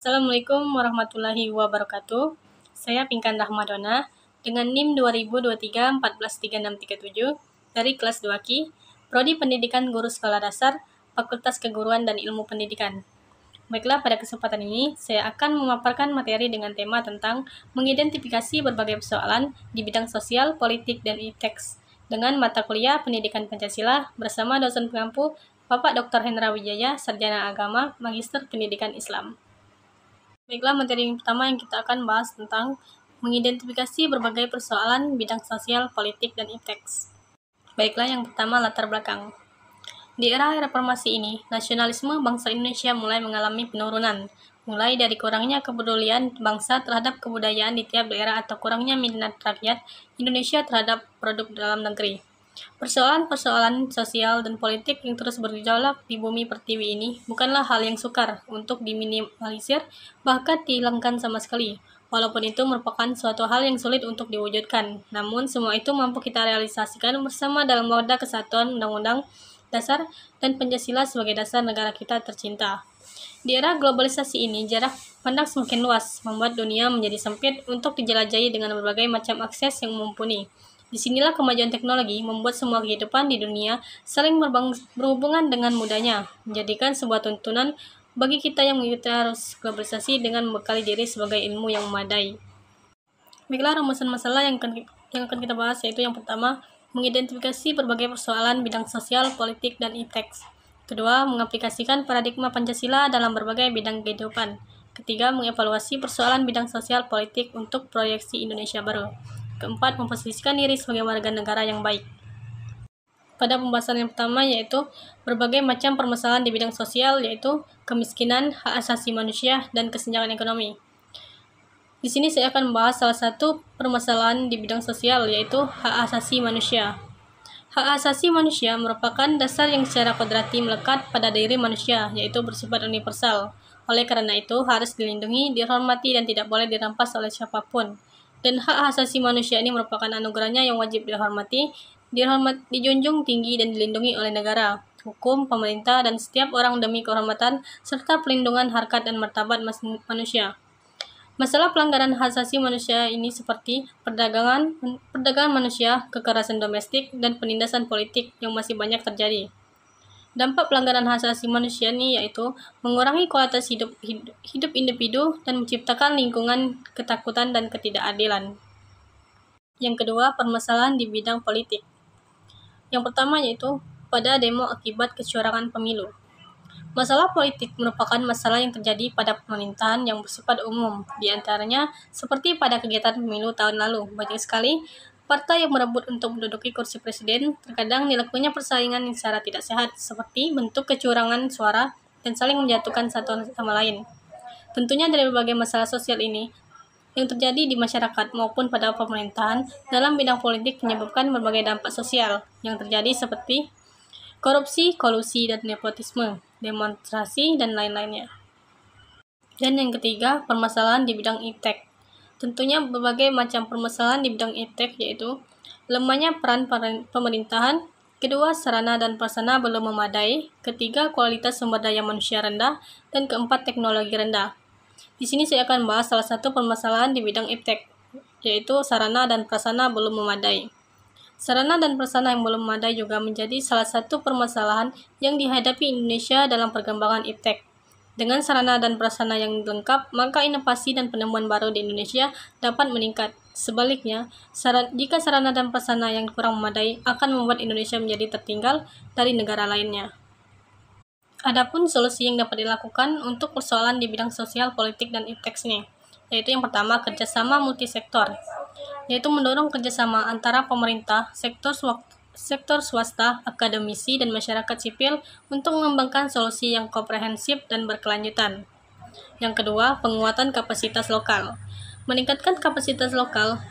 Assalamualaikum warahmatullahi wabarakatuh. Saya Pinkan Rahmadona dengan NIM 2023143637 dari kelas 2Ki, Prodi Pendidikan Guru Sekolah Dasar, Fakultas Keguruan dan Ilmu Pendidikan. Baiklah, pada kesempatan ini saya akan memaparkan materi dengan tema tentang mengidentifikasi berbagai persoalan di bidang sosial, politik, dan ipteks dengan mata kuliah Pendidikan Pancasila bersama dosen pengampu Bapak Dr. Hendra Wijaya, Sarjana Agama, Magister Pendidikan Islam. Baiklah, materi yang pertama yang kita akan bahas tentang mengidentifikasi berbagai persoalan bidang sosial, politik, dan ipteks. Baiklah, yang pertama latar belakang. Di era reformasi ini, nasionalisme bangsa Indonesia mulai mengalami penurunan, mulai dari kurangnya kepedulian bangsa terhadap kebudayaan di tiap daerah atau kurangnya minat rakyat Indonesia terhadap produk dalam negeri. Persoalan-persoalan sosial dan politik yang terus bergejolak di bumi pertiwi ini bukanlah hal yang sukar untuk diminimalisir, bahkan dihilangkan sama sekali. Walaupun itu merupakan suatu hal yang sulit untuk diwujudkan, namun semua itu mampu kita realisasikan bersama dalam wadah kesatuan Undang-Undang Dasar dan Pancasila sebagai dasar negara kita tercinta. Di era globalisasi ini, jarak pandang semakin luas, membuat dunia menjadi sempit untuk dijelajahi dengan berbagai macam akses yang mumpuni. Disinilah kemajuan teknologi membuat semua kehidupan di dunia saling berhubungan dengan mudahnya, menjadikan sebuah tuntunan bagi kita yang mengikuti arus globalisasi dengan membekali diri sebagai ilmu yang memadai. Baiklah, rumusan masalah yang akan kita bahas yaitu yang pertama, mengidentifikasi berbagai persoalan bidang sosial, politik, dan ipteks. Kedua, mengaplikasikan paradigma Pancasila dalam berbagai bidang kehidupan. Ketiga, mengevaluasi persoalan bidang sosial politik untuk proyeksi Indonesia baru. Keempat, memposisikan diri sebagai warga negara yang baik. Pada pembahasan yang pertama yaitu berbagai macam permasalahan di bidang sosial, yaitu kemiskinan, hak asasi manusia, dan kesenjangan ekonomi. Di sini saya akan membahas salah satu permasalahan di bidang sosial, yaitu hak asasi manusia. Hak asasi manusia merupakan dasar yang secara kodrati melekat pada diri manusia, yaitu bersifat universal. Oleh karena itu, harus dilindungi, dihormati, dan tidak boleh dirampas oleh siapapun. Dan hak asasi manusia ini merupakan anugerahnya yang wajib dihormati, dijunjung tinggi, dan dilindungi oleh negara, hukum, pemerintah, dan setiap orang demi kehormatan serta pelindungan harkat dan martabat manusia. Masalah pelanggaran hak asasi manusia ini seperti perdagangan manusia, kekerasan domestik, dan penindasan politik yang masih banyak terjadi. Dampak pelanggaran hak asasi manusia ini yaitu mengurangi kualitas hidup individu dan menciptakan lingkungan ketakutan dan ketidakadilan. Yang kedua, permasalahan di bidang politik. Yang pertama yaitu pada demo akibat kecurangan pemilu. Masalah politik merupakan masalah yang terjadi pada pemerintahan yang bersifat umum, di antaranya seperti pada kegiatan pemilu tahun lalu. Banyak sekali partai yang merebut untuk menduduki kursi presiden, terkadang dilakukannya persaingan yang secara tidak sehat, seperti bentuk kecurangan suara dan saling menjatuhkan satu sama lain. Tentunya dari berbagai masalah sosial ini yang terjadi di masyarakat maupun pada pemerintahan dalam bidang politik menyebabkan berbagai dampak sosial yang terjadi seperti korupsi, kolusi, dan nepotisme, demonstrasi, dan lain-lainnya. Dan yang ketiga, permasalahan di bidang iptek. Tentunya berbagai macam permasalahan di bidang iptek yaitu lemahnya peran pemerintahan, kedua, sarana dan prasarana belum memadai, ketiga, kualitas sumber daya manusia rendah, dan keempat, teknologi rendah. Di sini saya akan bahas salah satu permasalahan di bidang iptek, yaitu sarana dan prasarana belum memadai. Sarana dan prasarana yang belum memadai juga menjadi salah satu permasalahan yang dihadapi Indonesia dalam perkembangan iptek. Dengan sarana dan prasarana yang lengkap, maka inovasi dan penemuan baru di Indonesia dapat meningkat. Sebaliknya, jika sarana dan prasarana yang kurang memadai akan membuat Indonesia menjadi tertinggal dari negara lainnya. Adapun solusi yang dapat dilakukan untuk persoalan di bidang sosial, politik, dan ipteks ini, yaitu yang pertama, kerjasama multisektor, yaitu mendorong kerjasama antara pemerintah, sektor swasta, akademisi, dan masyarakat sipil untuk mengembangkan solusi yang komprehensif dan berkelanjutan. Yang kedua, penguatan kapasitas lokal. Meningkatkan kapasitas lokal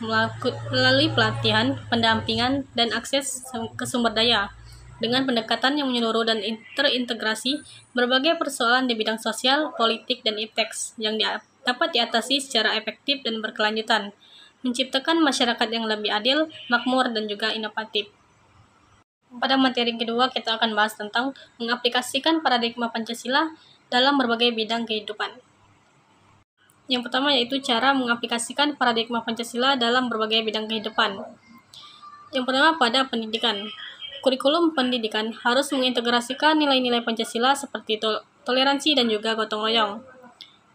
melalui pelatihan, pendampingan, dan akses ke sumber daya. Dengan pendekatan yang menyeluruh dan terintegrasi, berbagai persoalan di bidang sosial, politik, dan ipteks yang dapat diatasi secara efektif dan berkelanjutan, menciptakan masyarakat yang lebih adil, makmur, dan juga inovatif. Pada materi kedua, kita akan bahas tentang mengaplikasikan paradigma Pancasila dalam berbagai bidang kehidupan. Yang pertama yaitu cara mengaplikasikan paradigma Pancasila dalam berbagai bidang kehidupan. Yang pertama pada pendidikan. Kurikulum pendidikan harus mengintegrasikan nilai-nilai Pancasila seperti toleransi dan juga gotong royong.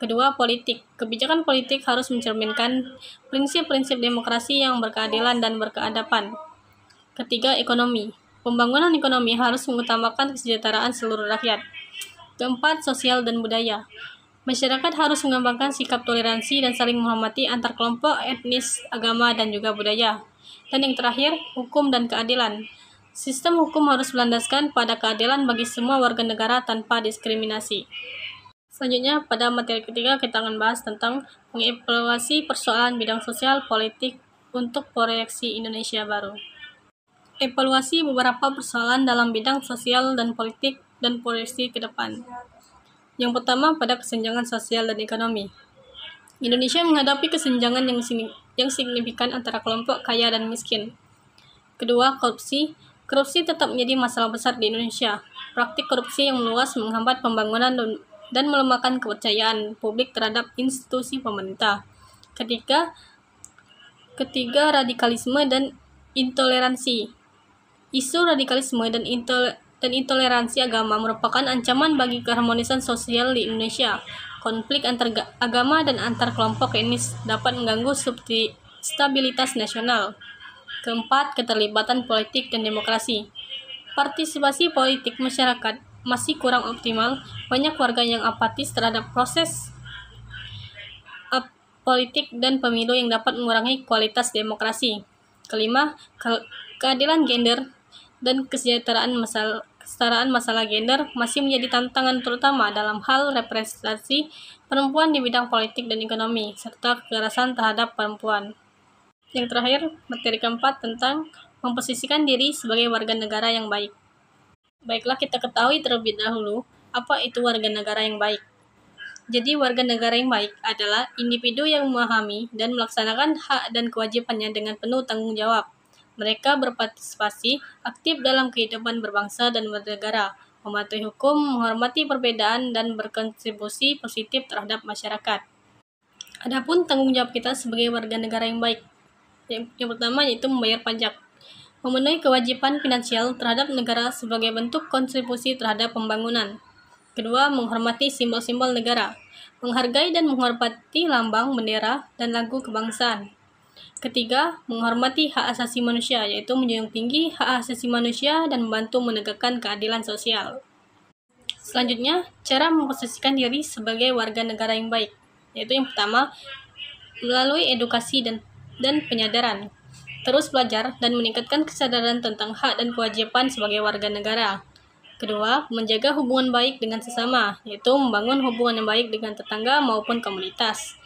Kedua, politik. Kebijakan politik harus mencerminkan prinsip-prinsip demokrasi yang berkeadilan dan berkeadapan. Ketiga, ekonomi. Pembangunan ekonomi harus mengutamakan kesejahteraan seluruh rakyat. Keempat, sosial dan budaya. Masyarakat harus mengembangkan sikap toleransi dan saling menghormati antar kelompok, etnis, agama, dan juga budaya. Dan yang terakhir, hukum dan keadilan. Sistem hukum harus berlandaskan pada keadilan bagi semua warga negara tanpa diskriminasi. Selanjutnya, pada materi ketiga kita akan bahas tentang mengevaluasi persoalan bidang sosial politik untuk proyeksi Indonesia baru. Evaluasi beberapa persoalan dalam bidang sosial dan politik dan proyeksi ke depan. Yang pertama, pada kesenjangan sosial dan ekonomi. Indonesia menghadapi kesenjangan yang signifikan antara kelompok kaya dan miskin. Kedua, korupsi. Korupsi tetap menjadi masalah besar di Indonesia. Praktik korupsi yang meluas menghambat pembangunan dan melemahkan kepercayaan publik terhadap institusi pemerintah. Ketiga, radikalisme dan intoleransi. Isu radikalisme dan intoleransi agama merupakan ancaman bagi keharmonisan sosial di Indonesia. Konflik antar agama dan antar kelompok etnis dapat mengganggu stabilitas nasional. Keempat, keterlibatan politik dan demokrasi. Partisipasi politik masyarakat masih kurang optimal, banyak warga yang apatis terhadap proses politik dan pemilu yang dapat mengurangi kualitas demokrasi. Kelima, keadilan gender dan kesetaraan masalah gender masih menjadi tantangan terutama dalam hal representasi perempuan di bidang politik dan ekonomi, serta kekerasan terhadap perempuan. Yang terakhir, materi keempat tentang memposisikan diri sebagai warga negara yang baik. Baiklah, kita ketahui terlebih dahulu apa itu warga negara yang baik. Jadi, warga negara yang baik adalah individu yang memahami dan melaksanakan hak dan kewajibannya dengan penuh tanggung jawab. Mereka berpartisipasi aktif dalam kehidupan berbangsa dan bernegara, mematuhi hukum, menghormati perbedaan, dan berkontribusi positif terhadap masyarakat. Adapun tanggung jawab kita sebagai warga negara yang baik. Yang pertama yaitu membayar pajak. Memenuhi kewajiban finansial terhadap negara sebagai bentuk kontribusi terhadap pembangunan. Kedua, menghormati simbol-simbol negara. Menghargai dan menghormati lambang, bendera, dan lagu kebangsaan. Ketiga, menghormati hak asasi manusia, yaitu menjunjung tinggi hak asasi manusia dan membantu menegakkan keadilan sosial. Selanjutnya, cara memposisikan diri sebagai warga negara yang baik, yaitu yang pertama, melalui edukasi dan penyadaran. Terus belajar dan meningkatkan kesadaran tentang hak dan kewajiban sebagai warga negara. Kedua, menjaga hubungan baik dengan sesama, yaitu membangun hubungan yang baik dengan tetangga maupun komunitas.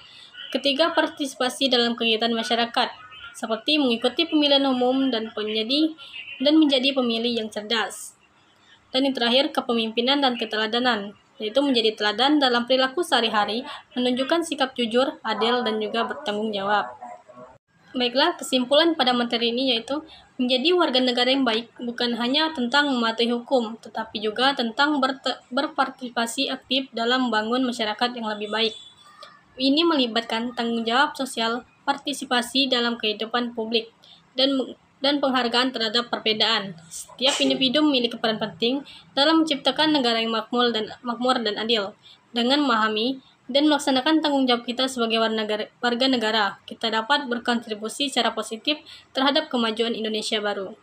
Ketiga, partisipasi dalam kegiatan masyarakat, seperti mengikuti pemilihan umum dan menjadi pemilih yang cerdas. Dan yang terakhir, kepemimpinan dan keteladanan, yaitu menjadi teladan dalam perilaku sehari-hari, menunjukkan sikap jujur, adil, dan juga bertanggung jawab. Baiklah, kesimpulan pada materi ini yaitu menjadi warga negara yang baik bukan hanya tentang mematuhi hukum, tetapi juga tentang berpartisipasi aktif dalam membangun masyarakat yang lebih baik. Ini melibatkan tanggung jawab sosial, partisipasi dalam kehidupan publik, dan penghargaan terhadap perbedaan. Setiap individu memiliki peran penting dalam menciptakan negara yang makmur dan adil. Dengan memahami dan melaksanakan tanggung jawab kita sebagai warga negara, kita dapat berkontribusi secara positif terhadap kemajuan Indonesia baru.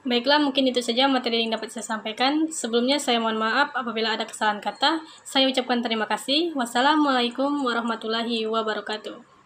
Baiklah, mungkin itu saja materi yang dapat saya sampaikan. Sebelumnya saya mohon maaf apabila ada kesalahan kata. Saya ucapkan terima kasih. Wassalamualaikum warahmatullahi wabarakatuh.